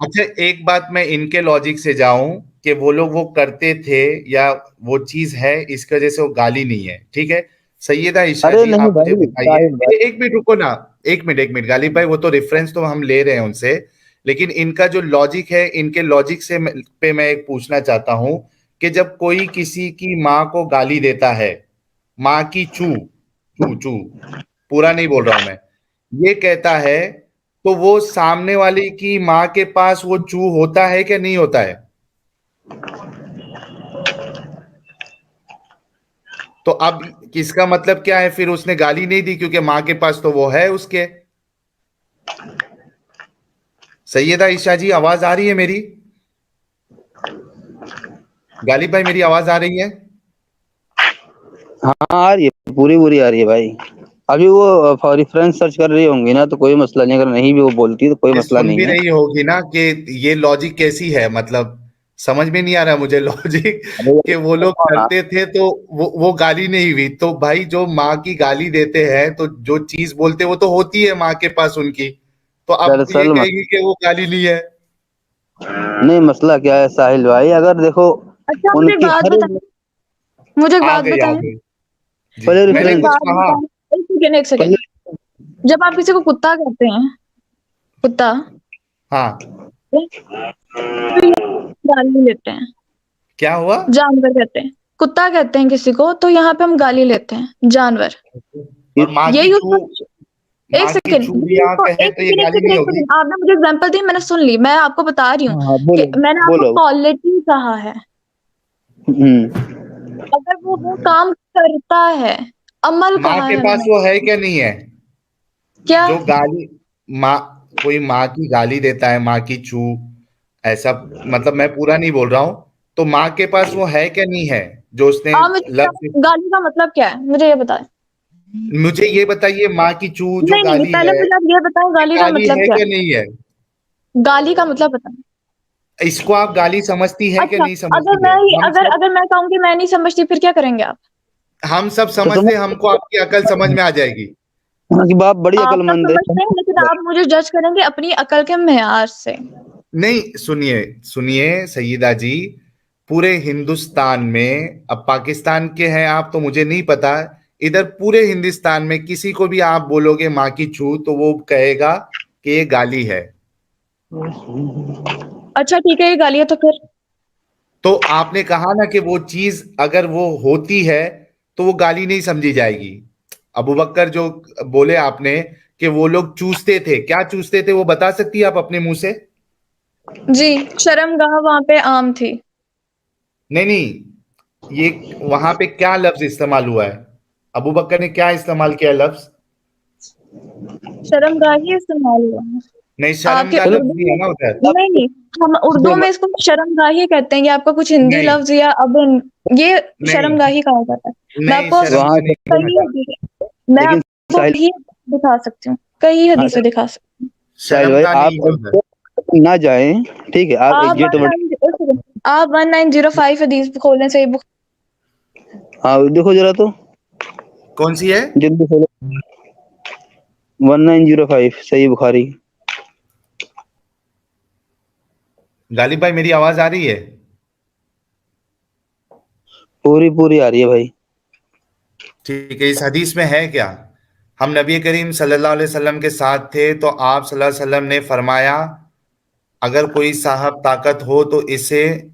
अच्छा, एक बात मैं इनके लॉजिक से जाऊं कि वो लोग वो करते थे या वो चीज है इस वजह से वो गाली नहीं है, ठीक है। सैयदा ईशा अरे जी, नहीं आप मुझे भाई, बताइए, साहिल भाई। एक मिनट रुको ना। एक मिनट गालिब भाई, वो तो रेफरेंस तो हम ले रहे हैं उनसे, लेकिन इनका जो लॉजिक है, इनके लॉजिक से पे मैं एक पूछना चाहता हूं कि जब कोई किसी की माँ को गाली देता है, माँ की चू, चू चू, पूरा नहीं बोल रहा हूं मैं, ये कहता है, तो वो सामने वाले की माँ के पास वो चू होता है क्या नहीं होता है? तो अब इसका मतलब क्या है, फिर उसने गाली नहीं दी क्योंकि माँ के पास तो वो है उसके। सैयदा ईशा जी, आवाज आ रही है मेरी? गालिब भाई, मेरी आवाज आ रही है? हाँ आ रही है, पूरी पूरी आ रही है भाई। अभी वो रेफरेंस सर्च कर रही होंगी ना, तो कोई मसला नहीं, अगर नहीं भी वो बोलती तो कोई ये मसला सुन भी नहीं है। रही होगी ना कि ये लॉजिक कैसी है, मतलब समझ में नहीं आ रहा मुझे लॉजिक अरे कि वो लोग हाँ, करते थे तो वो गाली नहीं हुई, तो भाई जो माँ की गाली देते हैं तो जो चीज बोलते वो तो होती है माँ के पास उनकी, तो अब ये दरअसल कहेगी कि वो गाली नहीं है। नहीं, मसला क्या है साहिल भाई, अगर देखो अच्छा मुझे एक उनकी बात हर बताएं, मुझे एक आ बात गई आ बताएं, गई। जी, पहले मुझे मैंने एक रेफरेंस, कुछ बात कहा? बताएं। एक सेकेंड, एक पहले सेकेंड। जब आप किसी को कुत्ता कहते हैं, कुत्ता, हाँ। तो ये गाली लेते हैं। क्या हुआ? जानवर कहते हैं, कुत्ता कहते हैं किसी को, तो यहाँ पे हम गाली लेते हैं जानवर। और माँ की यही चू, उसका, एक माँ की सेकेंड, चू भी यहाँ पे है एक तो ये सेकेंड, एक गाली सेकेंड, नहीं एक होगी? सेकेंड, आपने मुझे एग्जांपल दी, मैंने सुन ली, मैं आपको बता रही हूँ हाँ कि बोलो मैंने आपको बोलो। क्वालिटी कहा है। अगर वो काम करता है, अमल माँ कहा के है पास मैंने। वो है क्या नहीं है? क्या? जो गाली, माँ, कोई माँ की गाली देता है, माँ की चू, ऐसा, मतलब मैं पूरा नहीं बोल रहा हूं, तो माँ के पास वो है क्या नहीं है, जो उसने आप मुझे लफ्ज। गाली का मतलब क्या है, मुझे ये बताएं। मुझे ये बताइए, माँ की चू जो नहीं नहीं, गाली पहले है, मुझे आप ये बताओ ये गाली का गाली मतलब है क्या क्या है। नहीं है? गाली का मतलब बताएं। इसको आप गाली समझती है कि अच्छा, नहीं समझती है? अगर मैं कहूँ कि मैं नहीं समझती, फिर क्या करेंगे आप? हम सब तो तुम, समझते, हमको आपकी अकल समझ में आ जाएगी। हाँ कि बाप बड़ी आप सब अक्लमंद है। समझते हैं, लेकिन आप मुझे जज करेंगे अपनी अकल के मेयार से। नहीं, सुनिए, सुनिए सईदा जी, पूरे हिंदुस्तान में, अब पाकिस्तान के हैं आप तो मुझे नहीं पता, इधर पूरे हिंदुस्तान में किसी को भी आप बोलोगे माँ की छू तो वो कहेगा कि ये गाली है। अच्छा ठीक है, ये गाली है तो फिर। तो आपने कहा ना कि वो चीज अगर वो होती है तो वो गाली नहीं समझी जाएगी। अबू बकर जो बोले आपने कि वो लोग चूसते थे, क्या चूसते थे वो बता सकती है आप अपने मुंह से? जी, शर्मगाह वहां पे आम थी। नहीं नहीं, ये वहां पे क्या लफ्ज इस्तेमाल हुआ है? अबू बकर ने क्या इस्तेमाल किया लफ्ज? शर्मगाह ही इस्तेमाल हुआ है नहीं, शर्म आपके का चलो लफ्ज उर्दू नहीं है में। ना उधर। नहीं नहीं, हम उर्दू में इसको शर्मगाह ही कहते हैं, ये आपका कुछ हिंदी नहीं लफ्ज या अब ये नहीं शर्मगाह ही कहा जाता है। मैं नहीं, आपको शर्म वहां का नहीं कहना कई था। मैं लेकिन आपको साहिल, कई दिखा सकती हूँ, कई हाँ हदीसें दिखा सकती हूँ। साहिल शर्म भाई, का आप नहीं है उधर। ना जाएं, ठीक है, आप आप एग्जिट वर्ड। 1905 हदीस खोलें, सही बुक। हाँ देखो जरा तो, कौन सी है? जल्दी खोलो। 1905 सही बुखारी। गालिब भाई, मेरी आवाज आ रही है? पूरी पूरी आ रही है भाई। ठीक है, इस हदीस में है क्या? हम नबी करीम सल्लल्लाहु अलैहि वसल्लम के साथ थे तो आप सल्लल्लाहु अलैहि वसल्लम ने फरमाया, अगर कोई साहब ताकत हो तो इसे,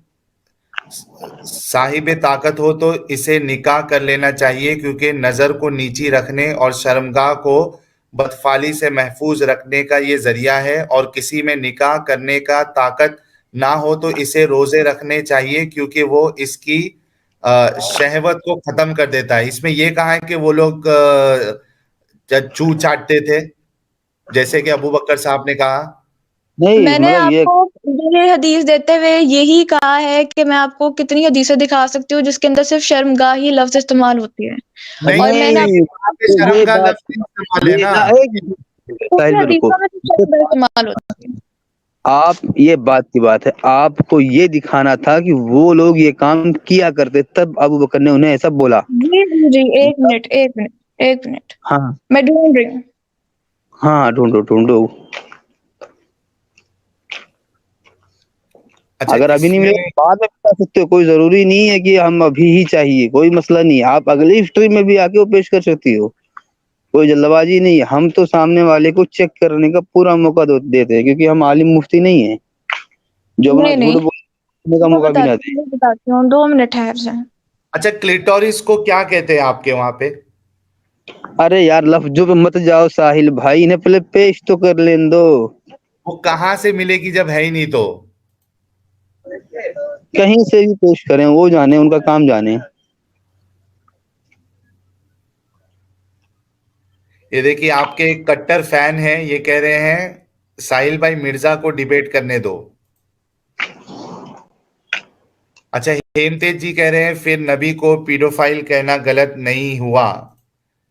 साहिब ताकत हो तो इसे निकाह कर लेना चाहिए, क्योंकि नजर को नीची रखने और शर्मगाह को बदफाली से महफूज रखने का ये जरिया है, और किसी में निकाह करने का ताकत ना हो तो इसे रोजे रखने चाहिए, क्योंकि वो इसकी शहवत को खत्म कर देता है। इसमें ये कहा है कि वो लोग चू चाटते थे, जैसे कि अबू बकर साहब ने कहा। नहीं मैंने मतलब ये, आपको ये हदीस देते हुए यही कहा है कि मैं आपको कितनी हदीसें दिखा सकती हूँ जिसके अंदर सिर्फ शर्मगाह ही लफ्ज इस्तेमाल होती है। और मैंने नहीं वहां पे ये शर्मगाह बात, लफ्ज इस्तेमाल है ये ना। ना एक, साहिल पूरी भाई रुको। हदीसों में सिर्फ शर्मगाह इस्तेमाल होती है। आप, ये बात की बात है, आपको ये दिखाना था कि वो लोग ये काम किया करते, तब अबू बकर ने उन्हें ऐसा बोला। जी जी जी, एक मिनट, एक मिनट, एक मिनट, हाँ मैं ढूंढ रही हूँ। हाँ, ढूंढो ढूंढो। अच्छा, अगर अभी नहीं मिलेगा इसमें बाद में बता सकते हो, कोई जरूरी नहीं है कि हम अभी ही चाहिए, कोई मसला नहीं है, आप अगली स्ट्रीम में भी आके वो पेश कर सकती हो, कोई जल्दबाजी नहीं है। हम तो सामने वाले को चेक करने का पूरा मौका देते हैं, क्योंकि हम आलिम मुफ्ती नहीं है जो अपना नहीं झूठ नहीं, बोलने का मौका भी ना दे। मैं बताती हूँ, 2 मिनट ठहर जाए। अच्छा, क्लिटोरिस को क्या कहते हैं आपके वहां पे? अरे यार लफ्जों पे मत जाओ साहिल भाई, इन्हें पहले पेश तो कर लेन दो। वो कहाँ से मिलेगी जब है ही नहीं तो? कहीं से भी पेश करें, वो जाने, उनका काम जाने। ये देखिए, आपके एक कट्टर फैन हैं, ये कह रहे हैं साहिल भाई मिर्जा को डिबेट करने दो। अच्छा, हेमतेज जी कह रहे हैं फिर नबी को पीडोफाइल कहना गलत नहीं हुआ।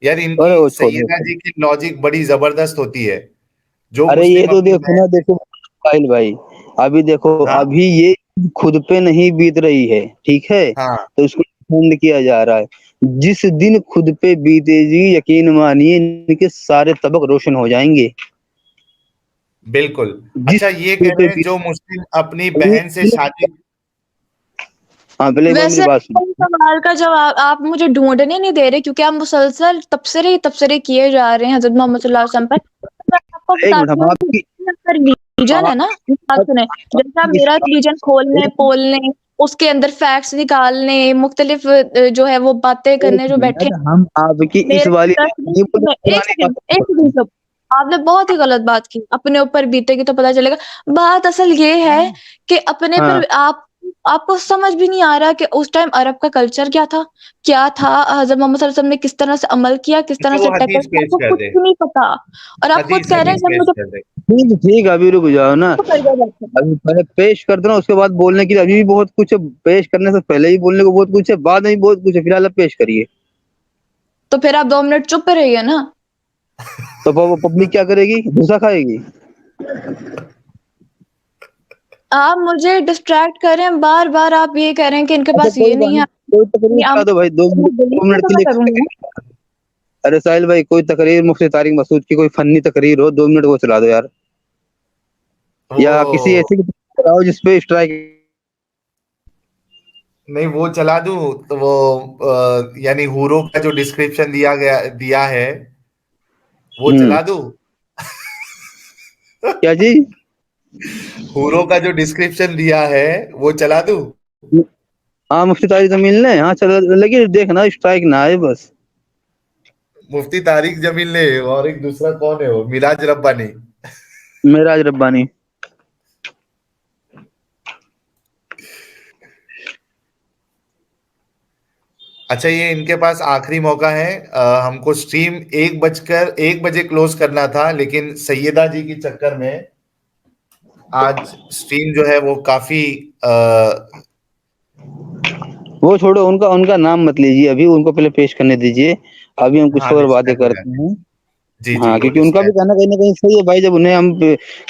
यार, अरे इनकी वो छोड़ो सैयदा जी की लॉजिक बड़ी जबरदस्त होती है। जो अरे ये मुस्लिम तो अपनी देखो ना, देखो साहिल भाई, अभी देखो, हाँ अभी ये खुद पे नहीं बीत रही है, ठीक है, हाँ, तो इसको डिफेंड किया जा रहा है। जिस दिन खुद पे बीतेगी, यकीन मानिए इनके सारे तबक रोशन हो जाएंगे। बिल्कुल। जिस अच्छा, ये खुद कह पे रहे हैं जो मुस्लिम अपनी बहन से बीत, शादी। हाँ पहले एक बार मेरी वैसे बात सुनो। इस सवाल का जवाब आप मुझे ढूंढने नहीं दे रहे, क्योंकि आप मुसलसल तबसरे किए जा रहे हैं हजरत मोहम्मद सल्लल्लाहु अलैहि वसल्लम पर। तो मैं आपको एक मिनट, बताती हम हूँ कि आपकी अगर रीजन है ना, बात सुने, जैसे आप मेरा रीजन खोलने पोलने, उसके अंदर फैक्ट्स निकालने, मुख्तलिफ जो है वो बातें एक करने जो बैठे मिनट, हम आपकी इस मेरे वाली बात नहीं तस्वीर बोले, में, एक पुरानी सेकंड एक बात। सेकंड चुप। आपने बहुत ही गलत बात की, अपने ऊपर बीतेगी तो पता चलेगा। बात असल ये है कि अपने हाँ पर आपको समझ भी नहीं आ रहा कि उस टाइम अरब का कल्चर क्या था, हजरत मोहम्मद सल्लल्लाहु अलैहि वसल्लम ने किस तरह से अमल किया, किस तरह अच्छा, से वो टैकल हदीस किया, पेश आपको कर कुछ दे। भी नहीं पता। और आप खुद हदीस कह रहे हैं हदीस जब पेश मुझे कर दे। ठीक ठीक, अभी रुक जाओ ना, तो कर दिया। अभी पहले पेश कर दो ना, उसके बाद बोलने के लिए अभी भी बहुत कुछ है। पेश करने से पहले ही बोलने को बहुत कुछ है, बाद में भी बहुत कुछ है, फिलहाल आप पेश करिए। तो फिर आप 2 मिनट चुप रहिए ना। तो वो पब्लिक क्या करेगी, भूसा खाएगी। आप मुझे डिस्ट्रैक्ट कर रहे हैं, बार बार आप ये कह रहे हैं कि इनके अच्छा पास कोई ये बात नहीं नहीं, है। कोई तकरीर आप चला दो भाई, दो मिनट तो के मैं लिए। करूंगी। अरे साहिल भाई, कोई तकरीर मुफ्ती तारिक मसूद की कोई फनी तकरीर हो, 2 मिनट वो चला दो यार, या किसी वो ऐसी की तकरीर कराओ जिसपे स्ट्राइक। नहीं, वो चला दूं तो वो यानी हूरों का जो डिस्क्रिप्शन दिया है, वो चला दूं। क्या चीज? हूरों का जो डिस्क्रिप्शन दिया है, वो चला दूं। हाँ मुफ्ती तारिक जमील ने, हाँ चलो, लेकिन देखना स्ट्राइक ना आए बस। मुफ्ती तारिक जमील ने, और एक दूसरा कौन है, वो मिराज रब्बानी। मेराज रब्बानी। अच्छा, ये इनके पास आखिरी मौका है। हमको स्ट्रीम 1 बजे क्लोज करना था, लेकिन सैयदा जी के चक्कर में आज स्ट्रीम जो है वो काफी आ, वो छोड़ो, उनका उनका नाम मत लीजिए अभी, उनको पहले पेश करने दीजिए, अभी हम कुछ हाँ, और बातें डिस्ट्रैक्ट हो करते जाते हैं। हैं। जी जी, हाँ वो क्योंकि उनका भी डिस्ट्रैक्ट। कहना कहीं ना कहीं सही है भाई, जब उन्हें हम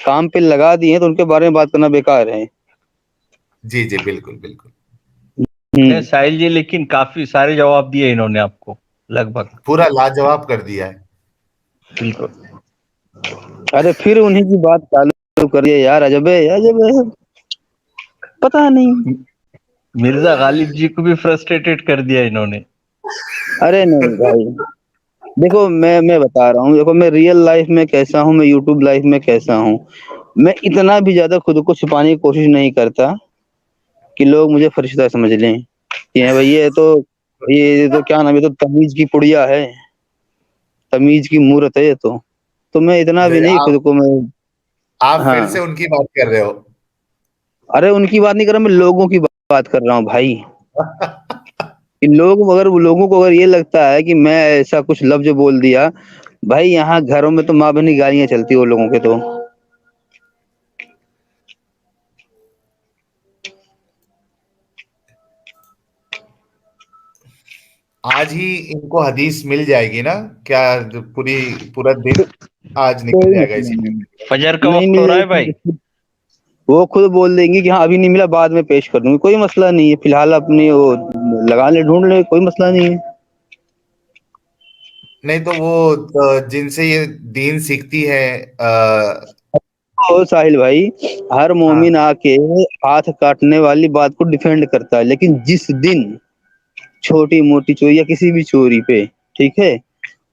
काम पे लगा दिए हैं तो उनके बारे में बात करना बेकार है। जी जी, बिल्कुल बिल्कुल। नहीं हम्म। साहिल जी, लेकिन काफी सारे जवाब दिए इन्होंने आपको, लगभग। पूरा लाजवाब कर दिया है। बिल्कुल। अरे फिर उन्हीं की बात चालू करिए यार, अजब है अजब है, पता नहीं। मिर्जा गालिब जी को भी फ्रस्ट्रेटेड कर दिया इन्होंने। अरे नहीं भाई, देखो मैं बता रहा हूँ, देखो मैं रियल लाइफ में कैसा हूँ, मैं यूट्यूब लाइफ में कैसा हूँ। मैं इतना भी ज्यादा खुद को छुपाने की कोशिश नहीं करता कि लोग मुझे फरिश्ता समझ लें कि है भाई ये तो क्या नाम है, ये तो तमीज की पुड़िया है, तमीज की मूरत है ये तो मैं इतना भी नहीं आप खुद को मैं। आप फिर से हाँ, उनकी बात कर रहे हो। अरे उनकी बात नहीं कर रहा, मैं लोगों की बात कर रहा हूँ भाई। कि लोगों को अगर ये लगता है कि मैं ऐसा कुछ लफ्ज बोल दिया, भाई यहाँ घरों में तो माँ बहनी गालियां चलती है वो लोगों के तो। आज ही इनको हदीस मिल जाएगी ना? क्या पूरा दिन आज निकल कोई जाएगा मसला इसी में? नहीं, फजर का नहीं वक्त हो मिल रहा है भाई। जाएगी, वो खुद बोल देंगी कि हाँ अभी नहीं मिला, बाद में पेश कर दूंगी, कोई मसला नहीं है, फिलहाल अपनी वो लगा ले, ढूंढ ले, कोई मसला नहीं है। नहीं तो वो जिनसे ये दीन सीखती है, देखो साहिल भाई, हर मोमिन हाँ आके हाथ काटने वाली बात को डिफेंड करता है, लेकिन जिस दिन छोटी मोटी चोरी या किसी भी चोरी पे, ठीक है,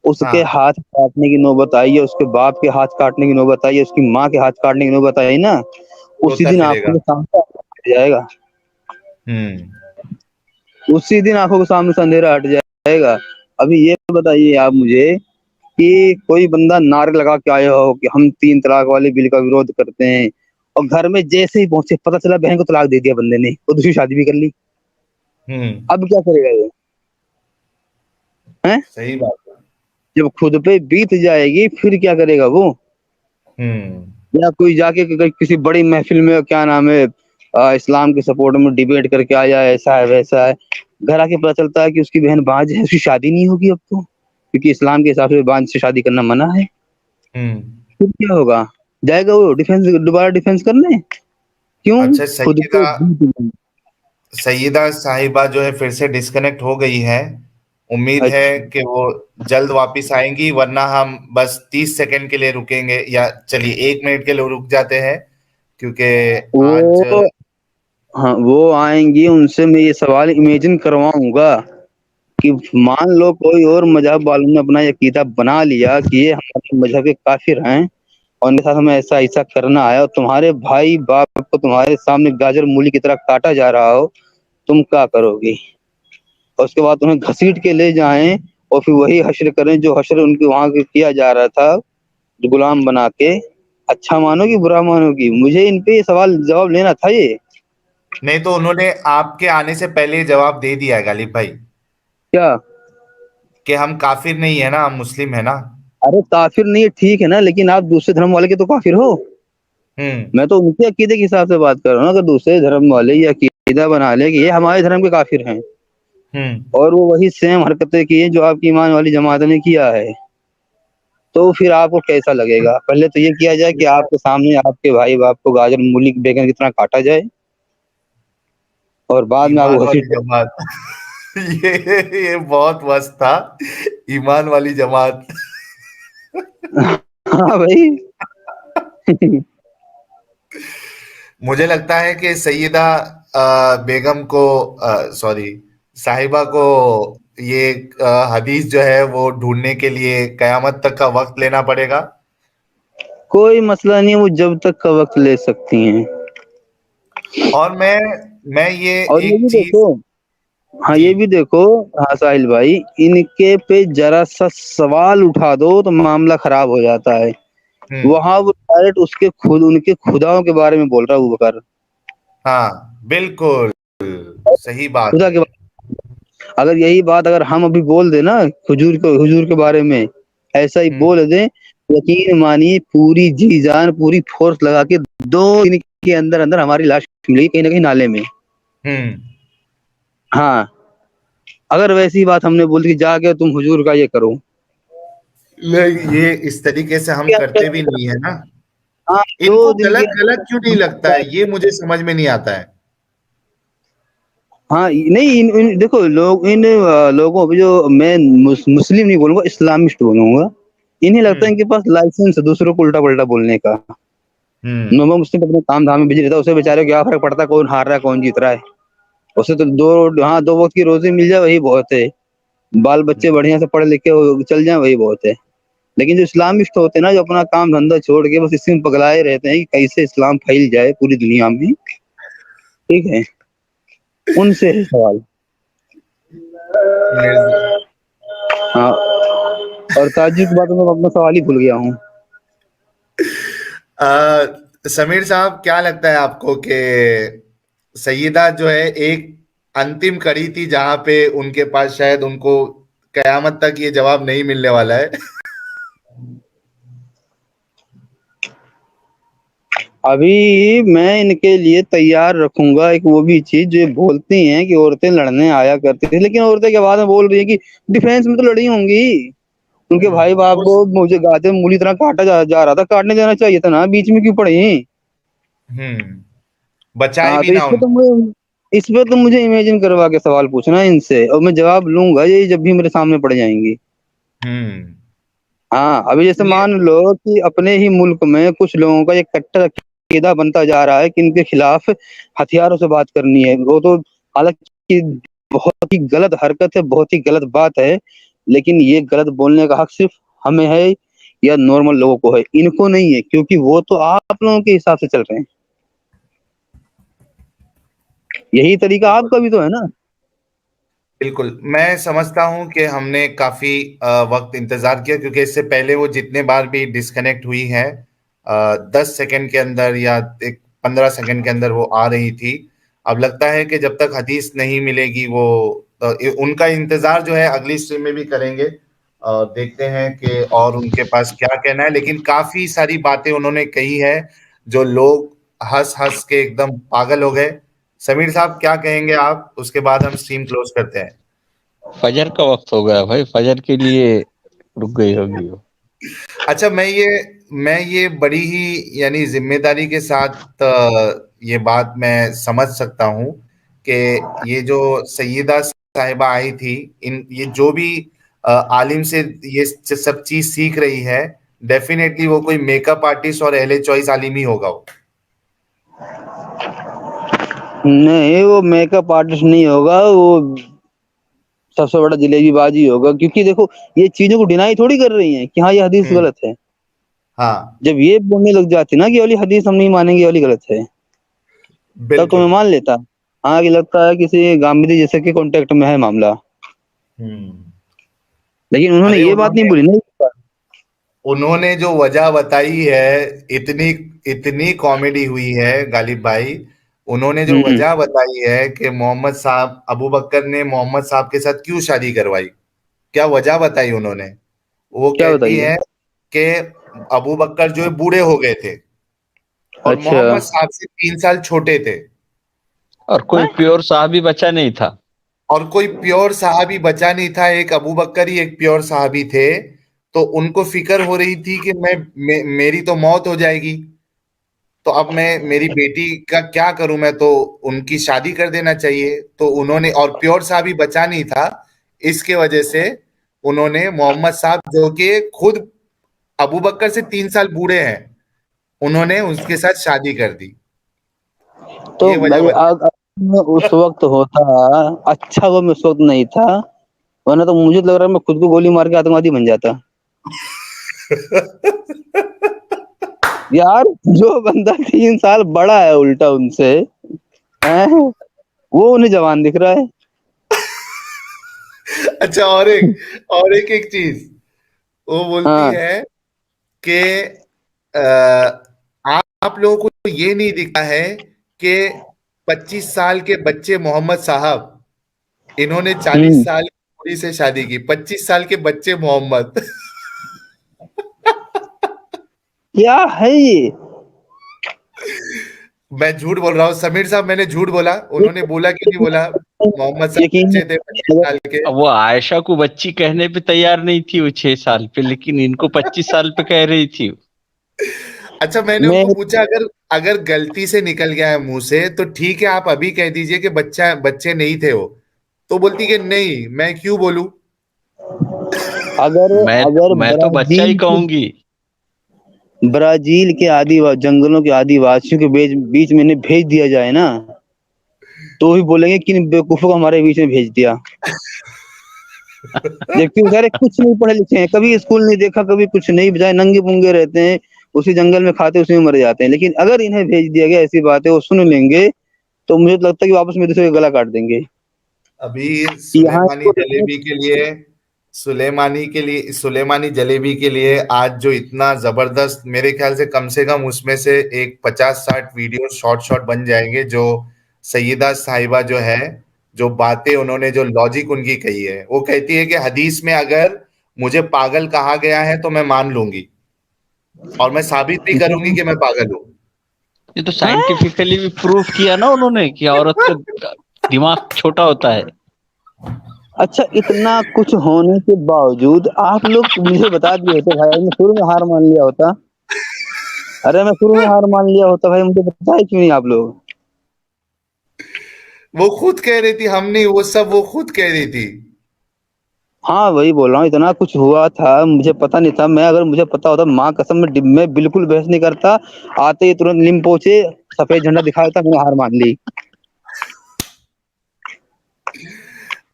उसके हाँ, हाथ काटने की नौबत आई है, उसके बाप के हाथ काटने की नौबत आई है, उसकी माँ के हाथ काटने की नौबत आई ना, उसी कुत्ता दिन आंखों फिरेगा। के सामने हट जाएगा। हम्म। उसी दिन आंखों के सामने से अंधेरा हट जाएगा। अभी ये बताइए आप मुझे कि कोई बंदा नारे लगा के आया हो कि हम 3 तलाक वाले बिल का विरोध करते हैं, और घर में जैसे ही पहुंचे पता चला बहन को तलाक दे दिया बंदे ने, और दूसरी शादी भी कर ली। हम्म। अब क्या करेगा ये? हैं? सही बात है। जब खुद पे बीत जाएगी फिर क्या करेगा वो? हम्म। या कोई जाके किसी बड़ी महफिल में, क्या नाम है, इस्लाम के सपोर्ट में डिबेट करके आ जाए, ऐसा है वैसा है, घर आके पता चलता है कि उसकी बहन बांझ है, उसकी शादी नहीं होगी अब तो, क्योंकि इस्लाम के हिसाब से बांझ से शादी करना मना है। हम्म। फिर क्या होगा? जाएगा वो डिफेंस, दोबारा डिफेंस करने? क्यों? अच्छा, खुद सैयदा, पे बीत गई। सैयदा साहिबा जो है फिर से डिस्कनेक्ट हो गई है। उम्मीद है अच्छा, कि वो जल्द वापस आएंगी, वरना हम बस 30 सेकंड के लिए रुकेंगे, या चलिए 1 मिनट के लिए रुक जाते हैं, क्योंकि आज। वो, हाँ वो आएंगी, उनसे मैं ये सवाल इमेजिन करवाऊंगा कि मान लो कोई और मजहब वालों ने अपना ये अकीदा बना लिया कि ये हमारे मजहब के काफिर हैं, और इनके साथ हमें ऐसा ऐसा करना है, और तुम्हारे भाई बाप को तुम्हारे सामने गाजर मूली की तरह काटा जा रहा हो, तुम क्या करोगे? और उसके बाद तुम्हें घसीट के ले जाएं, और फिर वही हश्र करें जो हश्र उनके वहां किया जा रहा था, जो गुलाम बना के, अच्छा मानोगी बुरा मानोगी? मुझे इन पे ये सवाल जवाब लेना था ये। नहीं तो उन्होंने आपके आने से पहले ही जवाब दे दिया है गालिब भाई, क्या? कि हम काफिर नहीं है ना, हम मुस्लिम है ना। अरे काफिर नहीं है ठीक है ना, लेकिन आप दूसरे धर्म वाले के तो काफिर हो। हम्म। मैं तो उनके अकीदे के हिसाब से बात कर रहा हूँ। अगर दूसरे धर्म वाले ये अकीदा बना ले कि ये हमारे धर्म के काफिर हैं, हम्म। और वो वही सेम हरकतें की हैं जो आपकी ईमान वाली जमात ने किया है, तो फिर आपको कैसा लगेगा? पहले तो ये किया जाए कि आपके सामने आपके भाई बाप को गाजर मूली बैगन की तरह काटा जाए, और बाद में ईमान आपको वाली घसीट जमात। ये बहुत मस्त था। ईमान वाली जमात। हाँ भाई। मुझे लगता है कि सैयदा बेगम को, सॉरी, साहिबा को, ये हदीस जो है वो ढूंढने के लिए कयामत तक का वक्त लेना पड़ेगा। कोई मसला नहीं, वो जब तक का वक्त ले सकती हैं। और मैं ये और ये एक भी चीज। देखो, हाँ जी। ये भी देखो, हाँ साहिल भाई, इनके पे जरा सा सवाल उठा दो तो मामला खराब हो जाता है। हम्म। वहां वो डायरेक्ट उसके खुद उनके खुदाओं के बारे में बोल रहा है वो बकर, हाँ बिल्कुल, सही बात खुदा है। के अगर यही बात अगर हम अभी बोल दें ना, हुजूर के बारे में ऐसा ही हम्म। बोल दें, यकीन मानिए पूरी जी जान पूरी फोर्स लगा के 2 दिन के अंदर अंदर हमारी लाश मिलेगी कहीं ना कहीं नाले में। हम्म। हाँ, अगर वैसी बात हमने बोल दी कि जाके तुम हुजूर का ये करो, ये इस तरीके से हम क्या करते भी नहीं है ना। हाँ, इनको 2 दिन के गलत गलत क्यों नहीं लगता अंदर। है, ये मुझे समझ में नहीं आता है। हाँ नहीं, देखो लोग, इन लोगों पे जो मैं मुस्लिम नहीं बोलूंगा, इस्लामिस्ट बोलूंगा, इन्हें लगता है हम्म। इनके पास लाइसेंस है दूसरों को उल्टा पल्टा बोलने का। हम्म। नॉर्मल मुस्लिम अपने काम धाम में बिजी रहता है, उसे बेचारे को क्या फर्क पड़ता है कौन हार रहा है कौन जीत रहा है? उसे तो हाँ 2 वक्त की रोजी मिल जाए वही बहुत है, बाल बच्चे बढ़िया से पढ़ लिख के चल जाए वही बहुत है। लेकिन जो इस्लामिस्ट होते हैं ना, जो अपना काम धंधा छोड़ के बस इसी में पगलाए रहते हैं कि कैसे इस्लाम फैल जाए पूरी दुनिया में, ठीक है, उनसे है सवाल। मिर्ज- हाँ, और ताज्जुब की बात में मैं अपना सवाल ही भूल गया हूँ। समीर साहब, क्या लगता है आपको कि सईदा जो है एक अंतिम कड़ी थी जहां पे उनके पास शायद उनको कयामत तक ये जवाब नहीं मिलने वाला है। अभी मैं इनके लिए तैयार रखूंगा एक वो भी चीज जो ये बोलती हैं कि औरतें लड़ने आया करती थी, लेकिन औरतें के बाद में बोल रही है कि डिफेंस में तो लड़ी होंगी, उनके भाई बाप उस को मुझे गाते मूली तरह काटा जा रहा था, काटने देना चाहिए था ना, बीच में क्यों पड़ी? बचाए हाँ भी तो ना उनको। इस पे तो मुझे इमेजिन करवा के सवाल पूछना है इनसे, और मैं जवाब लूंगा ये जब भी मेरे सामने पड़ जाएंगी। हम्म। हाँ, अभी जैसे ये मान लो कि अपने ही मुल्क में कुछ लोगों का एक कट्टर अकीदा बनता जा रहा है कि इनके खिलाफ हथियारों से बात करनी है। वो तो हालाँकि बहुत ही गलत हरकत है, बहुत ही गलत बात है, लेकिन ये गलत बोलने का हक सिर्फ़ हमें है या नॉर्मल लोगों को है, इनको नहीं है, क्योंकि वो तो आप लोगों के हिसाब से चल रहे हैं। यही तरीका आपका भी तो है ना? बिल्कुल, मैं समझता हूँ कि हमने काफ़ी वक़्त इंतज़ार किया, क्योंकि इससे पहले वो जितने बार भी डिस्कनेक्ट हुई है 10 सेकंड के अंदर या एक 15 सेकंड के अंदर वो आ रही थी। अब लगता है कि जब तक हदीस नहीं मिलेगी वो उनका इंतज़ार जो है अगली स्ट्रीम में भी करेंगे। देखते हैं कि और उनके पास क्या कहना है, लेकिन काफ़ी सारी बातें उन्होंने कही है जो लोग हँस-हँस के एकदम पागल हो गए। समीर साहब क्या कहेंगे आप? उसके बाद हम स्ट्रीम क्लोज़ करते हैं। फजर का वक्त हो गया भाई, फजर के लिए रुक गई होगी वो। अच्छा, मैं ये बड़ी ही यानी जिम्मेदारी के साथ ये बात मैं समझ सकता हूँ कि ये जो सैयदा साहिबा आई थी, इन ये जो भी आलिम से ये सब चीज सीख रही है, डेफिनेटली वो कोई मेकअप आर्टिस्ट और अहले चॉइस आलिम ही होगा वो। नहीं, वो मेकअप आर्टिस्ट नहीं होगा, वो सबसे बड़ा जलेबीबाज ही होगा, क्योंकि देखो ये चीज़ों को डिनाई थोड़ी कर रही हैं कि हाँ, ये हदीस हम्म। गलत है। हाँ। जब ये बोलने लग जाती ना कि ये वाली हदीस हम नहीं मानेंगे, ये वाली गलत है, तब तो मैं बिल्कुल। मान लेता। हाँ, कि लगता है किसी गामिदी जैसे के कॉन्टेक्ट में है मामला, हम्म। लेकिन उन्होंने अरे ये बात नहीं उन्होंने बोली ना। उन्होंने जो वजह बताई है, इतनी इतनी कॉमेडी हुई है गालिब भाई। उन्होंने जो हुँ, वजह बताई है कि मोहम्मद साहब अबू बकर ने मोहम्मद साहब के साथ क्यों शादी करवाई, क्या वजह बताई उन्होंने? वो क्या कहती बताइए? है कि अबू बकर जो है बूढ़े हो गए थे और अच्छा। मोहम्मद साहब से 3 साल छोटे थे, और कोई हैं? प्योर साहबी बचा नहीं था। और कोई प्योर साहबी बचा नहीं था, एक अबू बकर ही एक प्योर साहबी थे। तो उनको फिक्र हो रही थी कि मेरी तो मौत हो जाएगी, तो अब मैं मेरी बेटी का क्या करूं, मैं तो उनकी शादी कर देना चाहिए। तो उन्होंने, और प्योर साहब ही बचा नहीं था, इसके वजह से उन्होंने मोहम्मद साहब जो कि खुद अबू बकर से 3 साल बूढ़े हैं, उन्होंने उसके साथ शादी कर दी। तो ये वजह भाई बता। मैं उस वक़्त होता, अच्छा हुआ मैं उस वक़्त नहीं था, वरना तो मुझे तो लग रहा है मैं खुद को गोली मार के आतंकवादी बन जाता। यार, जो बंदा 3 साल बड़ा है उल्टा उनसे, हैं? वो उन्हें जवान दिख रहा है। अच्छा, और एक चीज वो बोलती हाँ, है कि अ, आप लोगों को ये नहीं दिखता है कि 25 साल के बच्चे मोहम्मद साहब, इन्होंने चालीस हुँ, साल की कुड़ी से शादी की, 25 साल के बच्चे मोहम्मद। क्या है ये? मैं झूठ बोल रहा हूँ समीर साहब, मैंने झूठ बोला? उन्होंने बोला कि नहीं बोला मोहम्मद साहब यकीन बच्चे थे 25 साल के? अब वो आयशा को बच्ची कहने पे तैयार नहीं थी वो 6 साल पे, लेकिन इनको 25 साल पे कह रही थी। अच्छा, मैंने मैं उनको पूछा, अगर अगर गलती से निकल गया है मुंह से तो ठीक है, आप अभी कह दीजिए कि बच्चे नहीं थे वो। तो बोलती कि नहीं, मैं क्यों बोलूं? अगर मैं अगर मैं तो बच्चा ही ब्राज़ील के कहूंगी। जंगलों के आदिवासियों के बीच में इन्हें भेज दिया जाए ना, तो भी बोलेंगे कि इन बेवकूफों को हमारे बीच में भेज दिया। जबकि बेचारे कुछ नहीं पढ़े लिखे हैं, कभी स्कूल नहीं देखा, कभी कुछ नहीं, बजाय नंगे-पुंगे रहते हैं, उसी जंगल में खाते उसी में मर जाते हैं। लेकिन अगर इन्हें भेज दिया गया, ऐसी बातें वो सुन लेंगे, तो मुझे तो लगता है कि वापस में एक-दूसरे का गला काट देंगे। अभी कि यहाँ इसको रहने सुलेमानी जलेबी के लिए आज जो इतना जबरदस्त, मेरे ख्याल से कम उसमें से एक 50-60 वीडियो शॉर्ट शॉर्ट बन जाएंगे, जो सैयदा साहिबा जो है, जो बातें उन्होंने, जो लॉजिक उनकी कही है, वो कहती है कि हदीस में अगर मुझे पागल कहा गया है तो मैं मान लूंगी और मैं साबित भी करूंगी कि मैं पागल हूं। ये तो हैं? साइंटिफिकली भी प्रूफ किया ना उन्होंने कि औरत का दिमाग छोटा होता है। अच्छा, इतना कुछ होने के बावजूद आप लोग मुझे बता दिए होते भाई, मैं शुरू में हार मान लिया होता। अरे मैं शुरू में हार मान लिया होता भाई, मुझे बताए क्यों नहीं आप लोग? वो खुद कह रही थी, हम नहीं, वो सब वो खुद कह रही थी। हाँ, वही बोल रहा हूँ, इतना कुछ हुआ था, मुझे पता नहीं था। मैं अगर मुझे पता होता, माँ कसम मैं बिल्कुल बहस नहीं करता। आते ही तुरंत लिम पोचे, सफ़ेद झंडा दिखा देता, मैंने हार मान ली।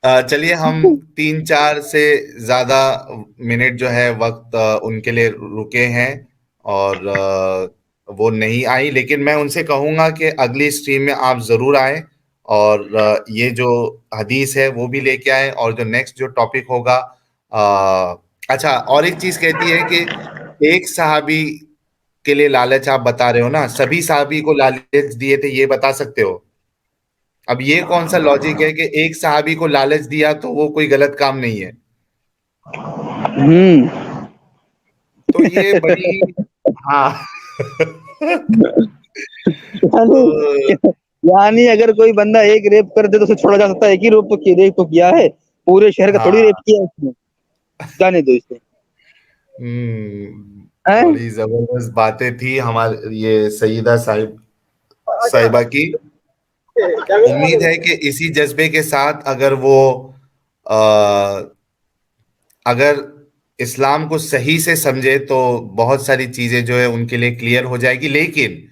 चलिए हम 3-4 से ज़्यादा मिनट जो है वक़्त उनके लिए रुके हैं और वो नहीं आई, लेकिन मैं उनसे कहूँगा कि अगली स्ट्रीम में आप ज़रूर आएँ और ये जो हदीस है वो भी लेके आएँ और जो नेक्स्ट जो टॉपिक होगा अच्छा और एक चीज़ कहती है कि एक सहाबी के लिए लालच आप बता रहे हो ना, सभी सहाबी को लालच दिए थे, ये बता सकते हो? अब ये कौन सा लॉजिक है कि एक सहाबी को लालच दिया तो वो कोई गलत काम नहीं है? हुँ। तो ये बड़ी हाँ। यानी तो यानी अगर कोई बंदा एक रेप कर दे तो उसे छोड़ा जा सकता है, एक ही रेप तो किया है, पूरे शहर का थोड़ी रेप हाँ, किया है उसने, जाने दो इसे। हैं? बड़ी जबरदस्त बातें थी हमारे ये सईदा साहिबा की। उम्मीद है कि इसी जज्बे के साथ अगर वो अ, अगर इस्लाम को सही से समझे तो बहुत सारी चीजें जो है उनके लिए क्लियर हो जाएगी, लेकिन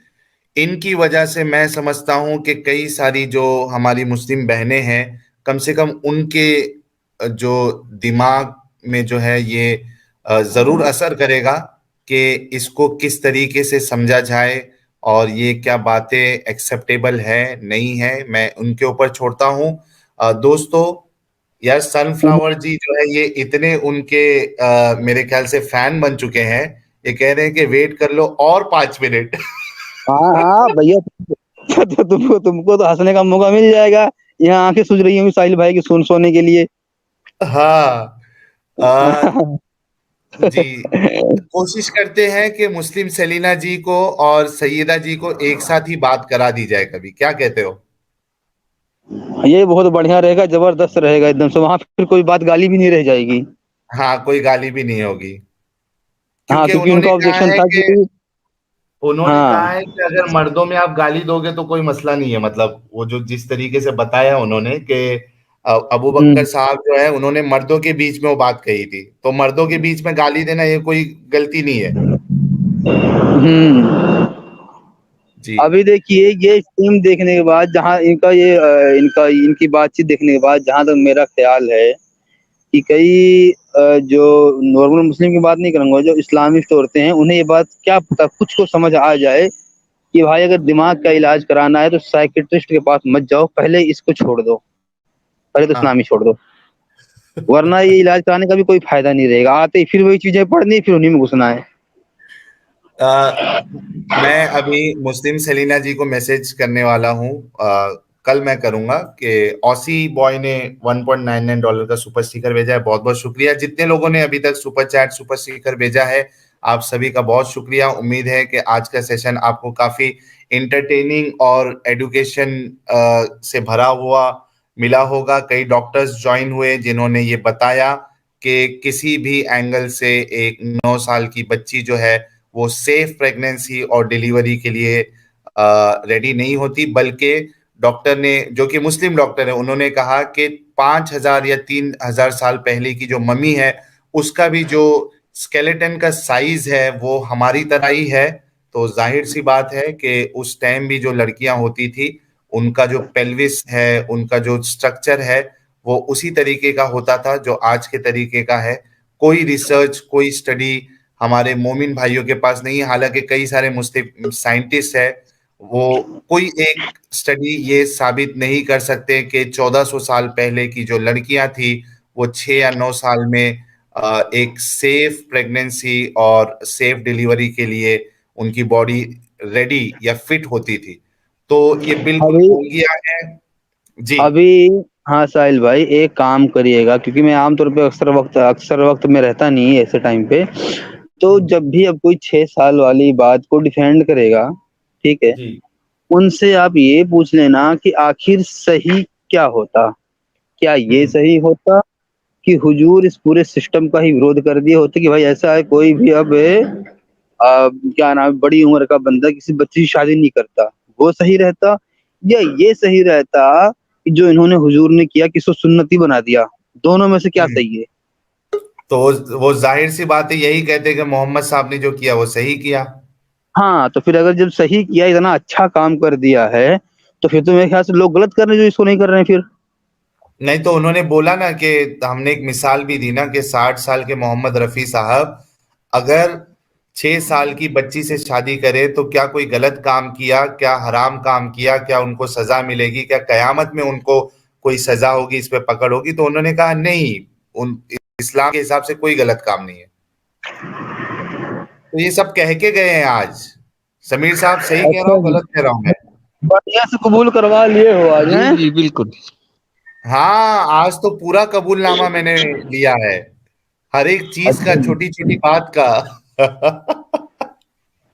इनकी वजह से मैं समझता हूं कि कई सारी जो हमारी मुस्लिम बहनें हैं, कम से कम उनके जो दिमाग में जो है ये जरूर असर करेगा कि इसको किस तरीके से समझा जाए और ये क्या बातें एक्सेप्टेबल है नहीं है, मैं उनके ऊपर छोड़ता हूं। दोस्तों, यार सनफ्लावर जी जो है ये इतने उनके मेरे ख्याल से फैन बन चुके हैं, ये कह रहे हैं कि वेट कर लो और 5 मिनट। हाँ, हाँ, भैया तो तुमको तो हँसने का मौका मिल जाएगा। यहाँ आँखें सूज रही होंगी साहिल भाई की सोने के लिए। हाँ। अ, जी, कोशिश करते हैं कि मुस्लिम सेलिना जी को और सैयदा जी को एक साथ ही बात करा दी जाए कभी, क्या कहते हो? ये बहुत बढ़िया रहेगा, ज़बरदस्त रहेगा एकदम से, वहाँ फिर कोई बात गाली भी नहीं रह जाएगी। हाँ, कोई गाली भी नहीं होगी, हाँ, क्योंकि क्योंकि उनका ऑब्जेक्शन था कि उन्होंने कहा हाँ, है कि अगर मर्दों में आप गाली दोगे तो कोई मसला नहीं है, मतलब वो जो जिस तरीके से बताया उन्होंने कि अबू बकर हुँ, साहब जो है उन्होंने मर्दों के बीच में वो बात कही थी, तो मर्दों के बीच में गाली देना ये कोई गलती नहीं है। हुँ। जी। अभी देखिए ये फ़िल्म देखने के बाद जहाँ इनका इनकी बातचीत देखने के बाद जहाँ तक मेरा ख़्याल है कि कई जो नॉर्मल मुस्लिम की बात नहीं करूँगा, जो इस्लामिस्ट औरतें हैं, उन्हें ये बात क्या पता कुछ को समझ आ जाए कि भाई अगर दिमाग का इलाज कराना है तो साइकियाट्रिस्ट के पास मत जाओ, पहले इसको छोड़ दो, पहले तो हाँ। इस्लामी छोड़ दो, वरना ये इलाज कराने का भी कोई फ़ायदा नहीं रहेगा। आते ही फिर वही चीज़ें पढ़नी, फिर उन्हीं में घुसना है। अ, मैं अभी मुस्लिम सेलिना जी को मैसेज करने वाला हूँ, कल मैं करूंगा कि ऑसी बॉय ने $1.99 का सुपर स्टिकर भेजा है, बहुत बहुत शुक्रिया जितने लोगों ने अभी तक सुपर चैट सुपर स्टिकर भेजा है, आप सभी का बहुत शुक्रिया। उम्मीद है कि आज का सेशन आपको काफी इंटरटेनिंग और एडुकेशन से भरा हुआ मिला होगा। कई डॉक्टर्स ज्वाइन हुए जिन्होंने ये बताया कि किसी भी एंगल से एक 9 साल की बच्ची जो है वो सेफ प्रेगनेंसी और डिलीवरी के लिए रेडी नहीं होती, बल्कि डॉक्टर ने, जो कि मुस्लिम डॉक्टर है, उन्होंने कहा कि 5,000 या 3,000 साल पहले की जो मम्मी है उसका भी जो स्केलेटन का साइज है वो हमारी तरह ही है। तो जाहिर सी बात है कि उस टाइम भी जो लड़कियां होती थी उनका जो पेल्विस है, उनका जो स्ट्रक्चर है वो उसी तरीके का होता था जो आज के तरीके का है। कोई रिसर्च कोई स्टडी हमारे मोमिन भाइयों के पास नहीं है, हालांकि कई सारे मुस्लिम साइंटिस्ट है, वो कोई एक स्टडी ये साबित नहीं कर सकते कि 1400 साल पहले की जो लड़कियां थी वो 6 या 9 साल में एक सेफ प्रेगनेंसी और सेफ डिलीवरी के लिए उनकी बॉडी रेडी या फिट होती थी। तो ये बिल्कुल अभी ढोंगिया है। जी। अभी हाँ, साहिल भाई एक काम करिएगा, क्योंकि मैं आम तौर पे अक्सर वक़्त में रहता नहीं ऐसे टाइम पे। तो जब भी अब कोई 6 साल वाली बात को डिफेंड करेगा, ठीक है? जी। उनसे आप ये पूछ लेना कि आखिर सही क्या होता? क्या ये हम्म। सही होता कि हुजूर इस पूरे सिस्टम का ही विरोध कर दिए होते कि भाई ऐसा है, कोई भी अब क्या नाम है, बड़ी उम्र का बंदा किसी बच्ची की शादी नहीं करता, वो सही रहता? या ये सही रहता कि जो इन्होंने हुजूर ने किया कि इसको सुन्नती बना दिया? दोनों में से क्या हम्म। सही है? तो वो जाहिर सी बात है यही कहते कि मोहम्मद साहब ने जो किया वो सही किया। हाँ, तो फिर अगर जब सही किया, इतना अच्छा काम कर दिया है, तो फिर तो मेरे ख्याल से लोग गलत कर रहे हैं जो इसको नहीं कर रहे हैं फिर। नहीं तो उन्होंने बोला ना कि हमने एक मिसाल भी दी ना कि 60 साल के मोहम्मद रफी साहब अगर 6 साल की बच्ची से शादी करे तो क्या कोई गलत काम किया, क्या हराम काम किया, क्या उनको सजा मिलेगी, क्या कयामत में उनको कोई सजा होगी, इस पे पकड़ होगी? तो उन्होंने कहा नहीं, उन इस्लाम के हिसाब से कोई गलत काम नहीं है। तो ये सब कह के गए हैं आज। समीर साहब सही कह रहा अच्छा हूँ जी, गलत कह रहा हूँ मैं? बढ़िया से कबूल करवा लिए हो आज, जी हैं? जी बिल्कुल। हाँ, आज तो पूरा कबूलनामा मैंने लिया है, हर एक चीज का, अच्छा जी। छोटी छोटी बात का।